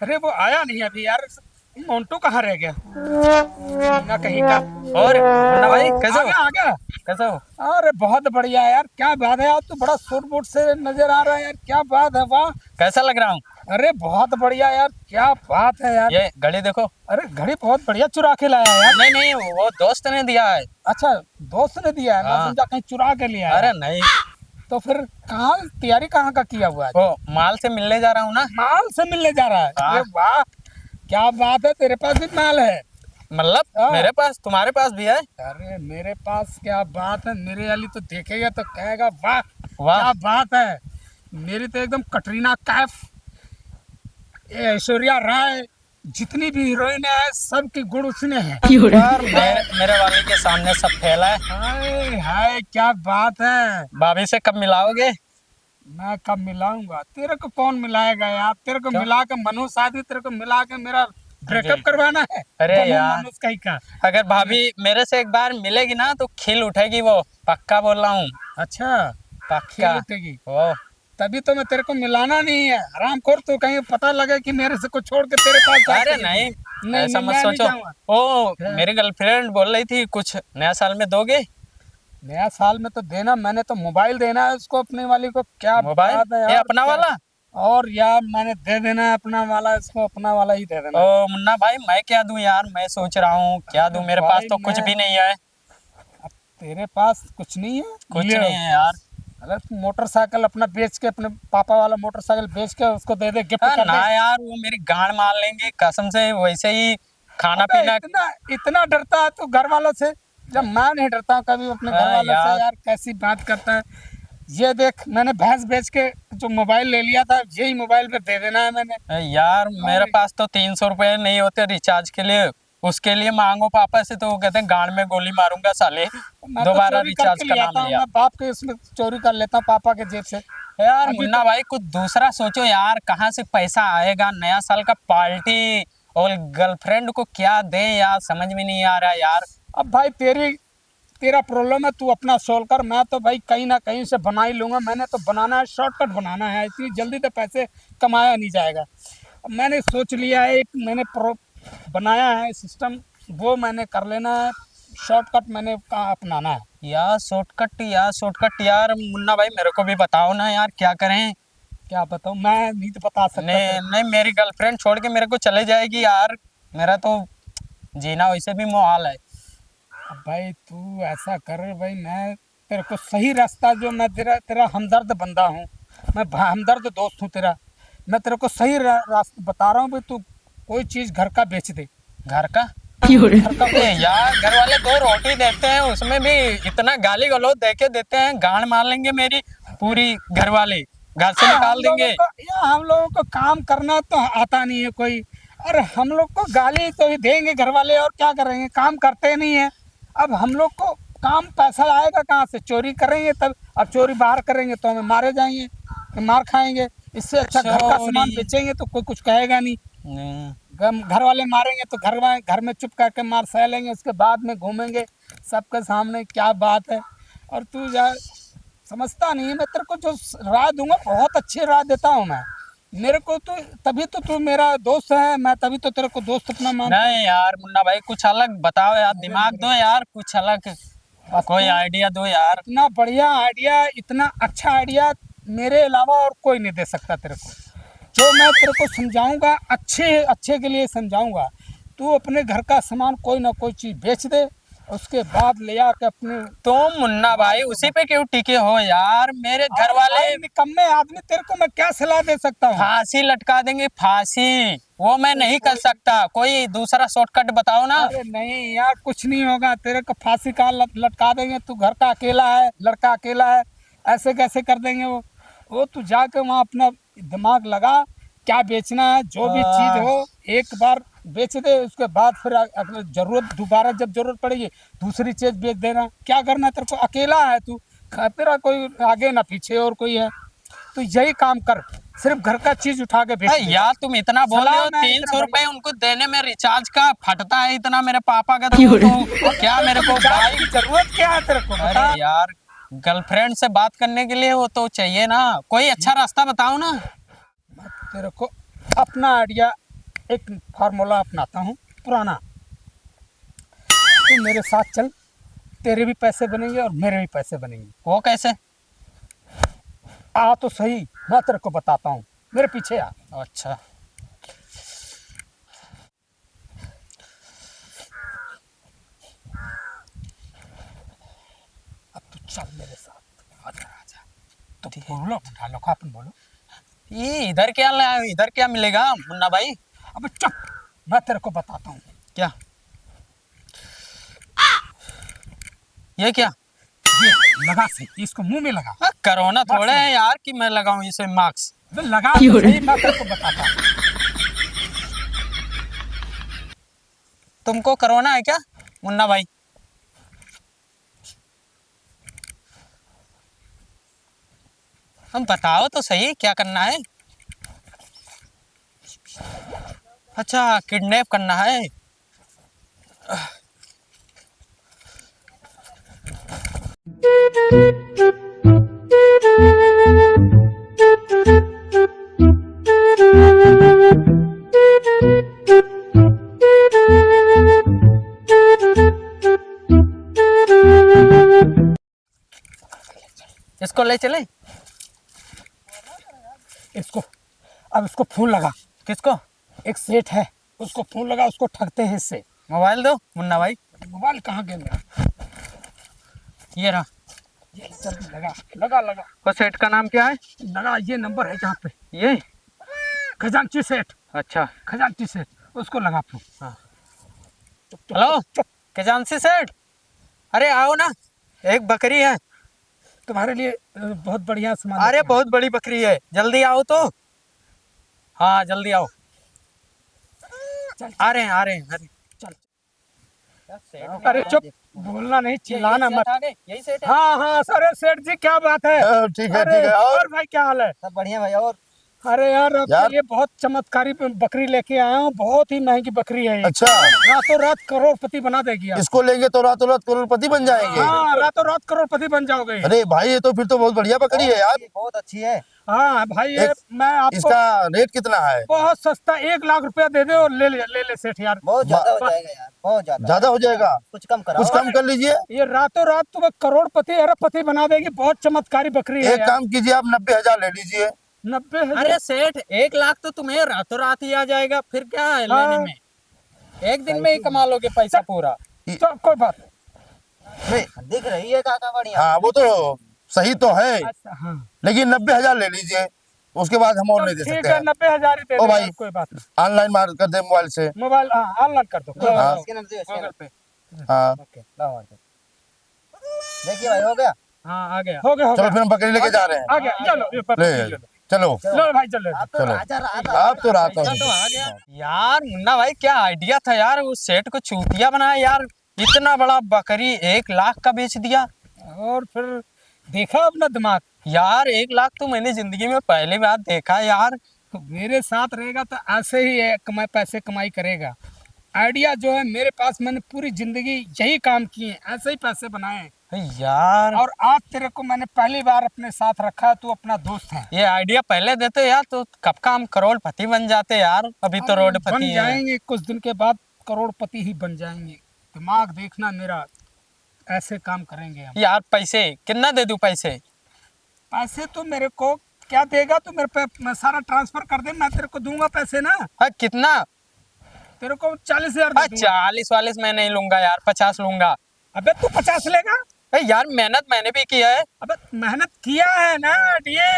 अरे वो आया नहीं अभी यार। मोन्टू कहाँ रह गया ना कहीं का। और मुन्ना भाई कैसे आ हो? गया आ गया। कैसे हो? अरे बहुत बढ़िया यार, क्या बात है यार, तू बड़ा सूट बूट से नजर आ रहा है यार, क्या बात है, वाह। कैसा लग रहा हूँ? अरे बहुत बढ़िया यार, क्या बात है यार। ये घड़ी देखो। अरे घड़ी बहुत बढ़िया चुरा के लाया यार। नहीं नहीं, वो दोस्त ने दिया है। अच्छा, दोस्त ने दिया है, मैं हाँ। समझा कहीं चुरा के लिया है। अरे नहीं, तो फिर कहाँ तैयारी कहाँ का किया हुआ है? वो माल से मिलने जा रहा हूँ ना। माल से मिलने जा रहा है, अरे हाँ। वाह। क्या बात है, तेरे पास भी माल है? मतलब हाँ। मेरे पास, तुम्हारे पास भी है। अरे मेरे पास क्या बात है, मेरे वाली तो देखेगा तो कहेगा वाह वाह। क्या बात है। मेरी तो एकदम कटरीना कैफ, ये ऐश्वर्या राय, जितनी भी हीरोइन है सबकी गुण उसने है। यार मेरे वाले के सामने सब फैला है। हाय हाय क्या बात है। भाभी से कब मिलाओगे? मैं कब मिलाऊंगा, तेरे को कौन मिलाएगा यार, तेरे को क्यों? मिला के मनु शादी, तेरे को मिला के मेरा ब्रेकअप करवाना है? अरे बनू यार, मनुष्य कहीं का। अगर भाभी मेरे से एक बार मिलेगी ना तो खिल उठेगी वो, पक्का बोल रहा हूँ। अच्छा, पक्का। खेल उठेगी। ओ। तभी तो मैं तेरे को मिलाना नहीं है, आराम खोर, तो कहीं पता लगे कि मेरे से कुछ छोड़ के तेरे पास अरे जाके। नहीं, नहीं ऐसा नहीं, मत मैं नहीं सोचो। जाऊंगा। ओ, हाँ। मेरी गर्लफ्रेंड बोल रही थी कुछ नया साल में दोगे। नया साल में तो देना, मैंने तो मोबाइल देना है उसको, अपने वाली को, क्या मोबाइल? बात है ये यार, अपना क्या। वाला? और यार मैंने दे देना है अपना वाला, इसको अपना वाला ही दे देना ओ है। मुन्ना भाई, मैं क्या दूं यार, मैं सोच रहा हूँ क्या अरे दूं, मेरे पास भाई तो कुछ मैं, भी नहीं है। अब तेरे पास कुछ नहीं है, कुछ ले। नहीं है यार। अगर तू मोटरसाइकिल अपना बेच के, अपने पापा वाला मोटरसाइकिल बेच के उसको दे दे, गिफ्ट हाँ कर ना दे। यार, वो मेरी गांड मार लेंगे कसम से, वैसे ही खाना अबे पीना। इतना इतना डरता है तू घर वालों से, जब मैं नहीं डरता हूँ कभी अपने घर हाँ वालों से यार। यार, कैसी बात करता है। ये देख, मैंने भैंस बेच के जो मोबाइल ले लिया था, यही मोबाइल पे दे देना है मैंने। यार मेरे अरे पास तो 300 रुपये नहीं होते रिचार्ज के लिए। उसके लिए मांगो पापा से तो वो कहते हैं गांड में गोली मारूंगा साले। मैं तो दोबारा चोरी रिचार्ज करके का ले नाम आता हूँ, लिया। मैं बाप के उसमें चोरी कर लेता हूँ, पापा के जेब से। यार अभी तो, मुन्ना भाई, कुछ दूसरा सोचो यार, कहाँ से पैसा आएगा, नया साल का पार्टी और गर्लफ्रेंड को क्या दें यार, समझ में नहीं आ रहा यार। अब भाई तेरा प्रॉब्लम है, तू अपना सोल्व कर, मैं तो भाई कहीं ना कहीं से बना ही लूंगा, मैंने तो बनाना है, शॉर्टकट बनाना है, इतनी जल्दी तो पैसे कमाया नहीं जाएगा। अब मैंने सोच लिया है, एक मैंने प्रो बनाया है सिस्टम, वो मैंने कर लेना है, शॉर्टकट मैंने कहाँ अपनाना है। यार शॉर्टकट, यार शॉर्टकट, यार मुन्ना भाई मेरे को भी बताओ ना यार, क्या करें। क्या बताऊँ, मैं नहीं तो बता सकता तेरे नहीं को। नहीं, मेरी गर्लफ्रेंड छोड़ के मेरे को चले जाएगी यार। मेरा तो जीना वैसे भी मुहाल है। अब भाई तू ऐसा कर भाई, मैं तेरे को सही रास्ता, जो मैं तेरा तेरा हमदर्द बंदा हूँ, मैं हमदर्द दोस्त हूँ तेरा, मैं तेरे को सही रास्ता बता रहा हूँ भाई, तू कोई चीज़ घर का बेच दे। घर का? घर का कोई चीज़। यार घर वाले 2 रोटी देते हैं, उसमें भी इतना गाली गलौज दे के देते हैं, गांड मार लेंगे मेरी पूरी, घर वाले घर से निकाल देंगे। हम लोगों को काम करना तो आता नहीं है कोई, और हम लोग को गाली तो ही देंगे घर वाले, और क्या करेंगे, काम करते नहीं है। अब हम लोग को काम, पैसा आएगा कहाँ से, चोरी करेंगे तब, अब चोरी बाहर करेंगे तो हमें मारे जाएंगे, तो मार खाएंगे। इससे अच्छा घर का चोरी। सामान बेचेंगे तो कोई कुछ कहेगा नहीं। नहीं। घर वाले मारेंगे तो घर में चुप करके मार सह लेंगे, उसके बाद में घूमेंगे सबके सामने, क्या बात है। और तू यार समझता नहीं है, मैं तेरे को जो राय दूंगा बहुत अच्छी राय देता हूँ मैं। मेरे को तो, तभी तो तू मेरा दोस्त है, मैं तभी तो तेरे को दोस्त अपना मानता हूँ। नहीं यार मुन्ना भाई, कुछ अलग बताओ यार, अरे दिमाग मेरे, दो यार, कुछ अलग बस कोई तू, आइडिया दो यार। इतना बढ़िया आइडिया, इतना अच्छा आइडिया मेरे अलावा और कोई नहीं दे सकता तेरे को। जो मैं तेरे को समझाऊंगा, अच्छे अच्छे के लिए समझाऊंगा। तू अपने घर का सामान कोई ना कोई चीज़ बेच दे, उसके बाद ले आके अपने तुम मुन्ना माल भाई को उसी पे क्यों टिके हो यार, मेरे घर और वाले भाई निकम्मे आदमी, तेरे को मैं क्या सलाह दे सकता हूँ। फांसी लटका देंगे, फांसी। वो मैं अरे नहीं कर कोई, सकता, कोई दूसरा शॉर्टकट बताओ ना। अरे नहीं यार, कुछ नहीं होगा, तेरे को फांसी का लटका देंगे, तू घर का अकेला है, लड़का अकेला है, ऐसे कैसे कर देंगे वो तू जाके वहाँ अपना दिमाग लगा, क्या बेचना है, जो भी चीज़ आ, हो एक बार बेच दे, उसके बाद फिर अगर जरूरत, दोबारा जब जरूरत पड़ेगी दूसरी चीज़ बेच देना, क्या करना है तेरे को, अकेला है तू, तेरा कोई आगे ना पीछे और कोई है, तो यही काम कर, सिर्फ घर का चीज़ उठा के बेच दे। यार तुम इतना बोल रहे सलाह हो, मैं तीन इतना सौ बढ़िया। रुपए उनको देने में रिचार्ज का फटता है इतना मेरे पापा का, तो अबे क्या तेरे मेरे को को रिचार्ज भाई। की जरूरत क्या है तेरे को, अरे बता। यार, गर्लफ्रेंड से बात करने के लिए वो तो चाहिए ना, कोई अच्छा रास्ता बताओ ना। तेरे को अपना आइडिया एक फार्मूला अपनाता हूँ पुराना। तू मेरे साथ चल, तेरे भी पैसे बनेंगे और मेरे भी पैसे बनेंगे। वो कैसे? आ तो सही, मैं तेरे को बताता हूँ, मेरे पीछे आ। अच्छा, अब तू चल मेरे साथ, आजा आजा। तो बोलो, ढालो का अपन बोलो। ये इधर क्या इधर क्या मिलेगा मुन्ना भाई? अबे चुप, मैं तेरे को बताता हूँ। क्या? ये क्या? ये लगा सही, इसको मुंह में लगा। कोरोना थोड़े है यार कि मैं लगाऊं इसे मास्क। अबे लगा तो सही, मैं तेरे को बताता हूँ। तुमको कोरोना है क्या मुन्ना भाई? हम बताओ तो सही क्या करना है? अच्छा, किडनैप करना है। इसको ले चले? इसको, अब इसको फोन लगा। किसको? एक सेठ है, उसको फोन लगा, उसको ठगते हैं इससे। मोबाइल दो मुन्ना भाई। मोबाइल कहाँ गया मेरा? ये रहा। ये जल्दी लगा, लगा लगा वो सेठ का नाम क्या है? लगा। ये नंबर है जहाँ पे, ये? खजांची सेठ, अच्छा, खजांची सेठ, उसको लगा फोन। हाँ। चुप, चुप, हेलो चुप। खजांची सेठ, अरे आओ ना, एक बकरी है। तुम्हारे लिए बहुत बढ़िया सामान अरे लेके आया। बहुत बड़ी बकरी है, जल्दी आओ तो। हाँ जल्दी आओ। चल आ रहे हैं आ रहे हैं। चल। अरे चुप, बोलना नहीं, चिल्लाना मत। यही सेठ है। हाँ हाँ, अरे सेठ जी क्या बात है? ठीक है अरे ठीक है। और भाई क्या हाल है? सब बढ़िया भाई। और अरे यार, आपके यार। लिए बहुत चमत्कारी बकरी लेके आया हूँ। बहुत ही महंगी बकरी है ये। अच्छा, रातों रात करोड़पति बना देगी आप। इसको लेंगे तो रातों रात करोड़पति बन जाएंगे। हाँ, रातों रात करोड़पति बन जाओगे। अरे भाई ये तो फिर तो बहुत बढ़िया बकरी है यार। बहुत अच्छी है। हाँ भाई, ये मैं आपको इसका रेट कितना है? बहुत सस्ता 1 लाख रुपया दे दे और ले ले सेठ यार। बहुत ज्यादा हो जाएगा यार, बहुत ज्यादा। ज्यादा हो जाएगा? कुछ कम कराओ। कुछ कम कर लीजिए। ये रातों रात तुम्हें करोड़पति अरबपति बना देगी। बहुत चमत्कारी बकरी है एक यार। काम कीजिए, आप 90,000 ले लीजिए। 90,000? अरे सेठ 1 लाख तो तुम्हें रातों रात ही आ जाएगा, फिर क्या है लेने हाँ। में? एक दिन में ही कमा लोगे पैसा पूरा। तो कोई बात नहीं, दिख रही है काका बढ़िया। हाँ वो तो सही तो है, अच्छा, हाँ लेकिन 90,000 ले लीजिए, उसके बाद हम और नहीं दे ठीक सकते है, हैं। 90,000 ही दे ओ दो भाई। यार, कोई बात नहीं। ऑनलाइन मार कर दे मोबाइल से। मोबाइल ऑनलाइन कर दो। हाँ। गूगल पे। हाँ देखिए भाई, हो गया। हाँ आ गया, हो गया, हो चलो गया, फिर हम बकरी लेके जा रहे हैं। आ गया। चलो ये बकरी ले ले लो। चलो लो भाई चलो। चलो। आप तो रात पैसा तो आ गया। यार मुन्ना भाई क्या आइडिया था यार, उस सेठ को चूतिया बनाया यार। इतना बड़ा बकरी 1 लाख का बेच दिया। और फिर देखा अपना दिमाग। यार 1 लाख तो मैंने जिंदगी में पहली बार देखा यार। तो मेरे साथ रहेगा तो ऐसे ही है, पैसे कमाई करेगा। आइडिया जो है मेरे पास, मैंने पूरी जिंदगी यही काम किए, ऐसे ही पैसे बनाए हैं। यार और आज तेरे को मैंने पहली बार अपने साथ रखा है, तू अपना दोस्त है। ये आइडिया पहले देते यार तो कब का हम करोड़पति बन जाते यार। अभी तो हम रोडपति बन हैं। जाएंगे, कुछ दिन के बाद करोड़पति ही बन जाएंगे। दिमाग देखना मेरा, ऐसे काम करेंगे हम। यार पैसे कितना दे दूं पैसे? पैसे तो मेरे को क्या देगा? तो मेरे पे मैं सारा ट्रांसफर कर दे, मैं तेरे को दूंगा पैसे ना। हाँ कितना? तेरे को 40,000 हाँ दे दूंगा। 40 मैं नहीं लूंगा यार, 50 लूंगा। अबे तू 50 लेगा? यार मेहनत मैंने भी किया है। अबे मेहनत किया है ना, ये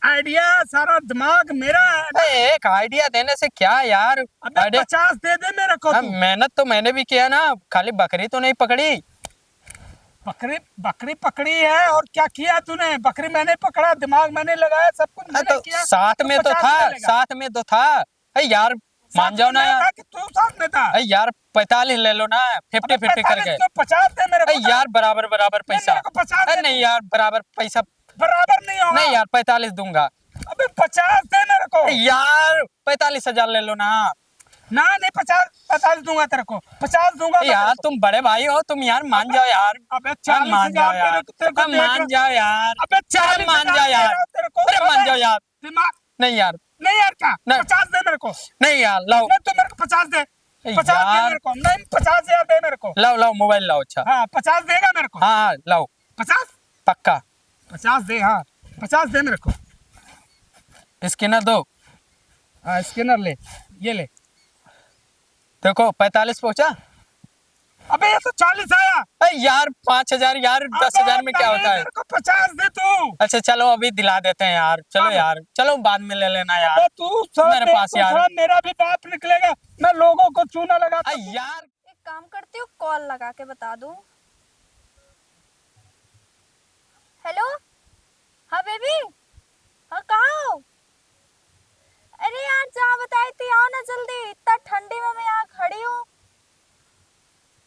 आइडिया सारा दिमाग मेरा है ना। एक आइडिया देने से क्या यार? अबे आइडिया 50 दे दे मेरे को हाँ, तू। मेहनत तो मैंने भी किया ना, खाली बकरी तो नहीं पकड़ी। बकरी बकरी पकड़ी है और क्या किया तूने? बकरी मैंने पकड़ा, दिमाग मैंने लगाया, सब कुछ हाँ, मैंने तो किया। साथ में तो 50 था, ले लेगा। साथ में तो था। यार मान जाओ ना यार। कि तू साथ में था। यार 45 ले लो ना, 50-50 करके। 50 दे मेरे को। यार बराबर बराबर पैसा। मेरे को 50 दे। नहीं यार बराबर पैसा। बराबर नहीं होगा। नहीं यार 45 दूंगा। अबे 50 दे मेरे को। यार 45,000 ले लो ना। ना नहीं, 50 दूंगा तेरे को, 50 दूंगा मैं यार तेरे को। तुम बड़े भाई हो, तुम यार मान जाओ यार। अबे यार मान जाओ 40,000 यार, तेरे को मान जाओ यार। अबे अरे मान 40,000 जाओ यार, तेरे को। अरे मान जाओ यार। दिमाग नहीं यार नहीं यार क्या नहीं। 50 दे मेरे को। नहीं यार लाओ नहीं तो मेरे को 50 दे, 50 दे यार। मेरे को। नहीं 50,000 दे मेरे को। लाओ लाओ मोबाइल लाओ। अच्छा हाँ 50 देगा मेरे को। हाँ हाँ लाओ 50 पक्का 50 दे। हाँ 50 दे मेरे को। स्कैनर दो। हाँ स्कैनर ले, ये ले। देखो 45 पहुंचा। अबे ये तो 40 आया। अरे यार 5,000 यार 10,000 में क्या अबे होता है। मेरे को 50 दे तू। अच्छा चलो अभी दिला देते हैं यार। चलो अब- यार चलो बाद में ले लेना यार। अबे तू थोड़ा मेरे पास यार। थोड़ा मेरा भी बाप निकलेगा, मैं लोगों को चूना लगाता। अरे यार एक काम करती हूँ, कॉल लगा के बता दूं। हेलो, हाँ बेबी, हाँ कहाँ हो? अरे यार जहाँ बताई थी आओ ना जल्दी, इतना ठंडी में मैं यहाँ खड़ी हूँ।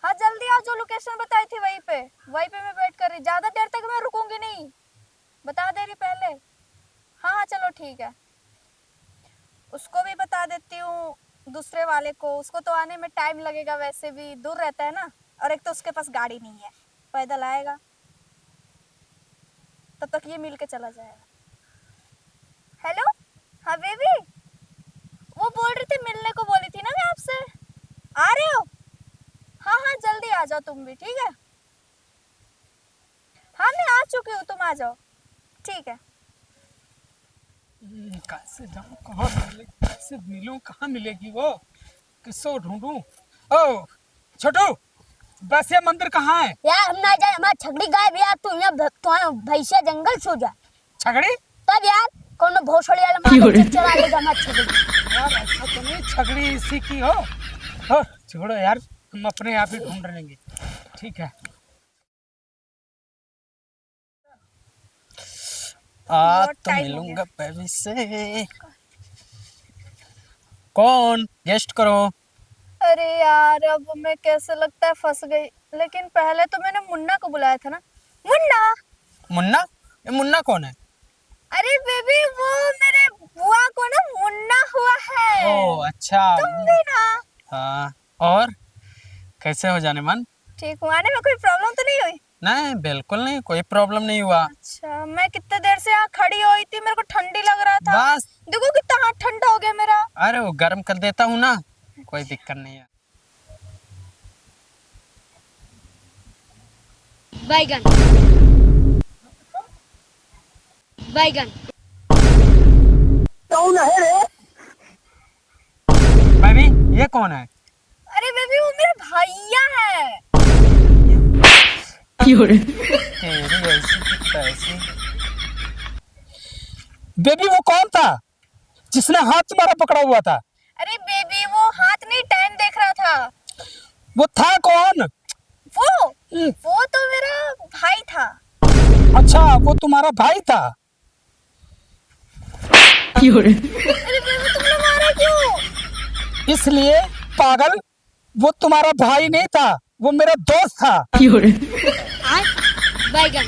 हाँ जल्दी आओ, जो लोकेशन बताई थी वहीं पे मैं वेट कर रही। ज्यादा देर तक मैं रुकूंगी नहीं, बता दे रही पहले। हाँ हाँ चलो ठीक है। उसको भी बता देती हूँ, दूसरे वाले को। उसको तो आने में टाइम लगेगा, वैसे भी दूर रहता है ना, और एक तो उसके पास गाड़ी नहीं है, पैदल आएगा। तब तक ये मिल के चला जाएगा। हेलो, हाँ बेबी, वो बोल रही थी मिलने को, बोली थी ना मैं आपसे। आ रहे हो? हाँ हाँ जल्दी आ जाओ तुम भी, ठीक है। हाँ मैं आ चुकी हूँ, तुम आ जाओ, ठीक है। कैसे जाऊँ, कहाँ मिले, कैसे मिलूं, कहाँ मिलेगी वो, किसको ढूंढूं? ओ छोटू, बस ये मंदिर कहाँ है? यार हम ना जाए, हमारा छगड़ी गायब यार। तू यहाँ भैंसिया जंगल सो जा छगड़ी? तब यार कौन भोसड़ी वाला मार चला लेगा हमारा छगड़ी। यार ऐसा तो नहीं, छगड़ी इसी की हो छोड़ो यार, हम अपने आप ही ढूंढ लेंगे, ठीक है। आज बहुत तो टाइम हो मिलूंगा बेबी से। कौन गेस्ट करो। अरे यार अब मैं कैसे लगता है फंस गई। लेकिन पहले तो मैंने मुन्ना को बुलाया था ना। मुन्ना, मुन्ना? ये मुन्ना कौन है? अरे बेबी वो मेरे बुआ को ना मुन्ना हुआ है। ओ अच्छा। तुम भी ना? हाँ और कैसे हो जाने मन? ठीक हूँ, आने में कोई प्रॉब्लम तो नहीं हुई? नहीं बिल्कुल नहीं, कोई प्रॉब्लम नहीं हुआ। अच्छा, मैं कितने देर से यहाँ खड़ी हुई थी, मेरे को ठंडी लग रहा था। बस देखो कितना हाथ ठंडा हो गया मेरा। अरे वो गर्म कर देता हूँ ना, कोई दिक्कत नहीं है। बैगन बैगन बेबी ये कौन है? अरे बेबी वो मेरा भैया है। तेरी ऐसी की तैसी। बेबी वो कौन था जिसने हाथ तुम्हारा पकड़ा हुआ था? अरे बेबी वो हाथ नहीं, टाइम देख रहा था। वो था कौन? वो तो मेरा भाई था। अच्छा वो तुम्हारा भाई था। अरे बेबी तुमने मारा क्यों? इसलिए पागल, वो तुम्हारा भाई नहीं था, वो मेरा दोस्त था। बैगन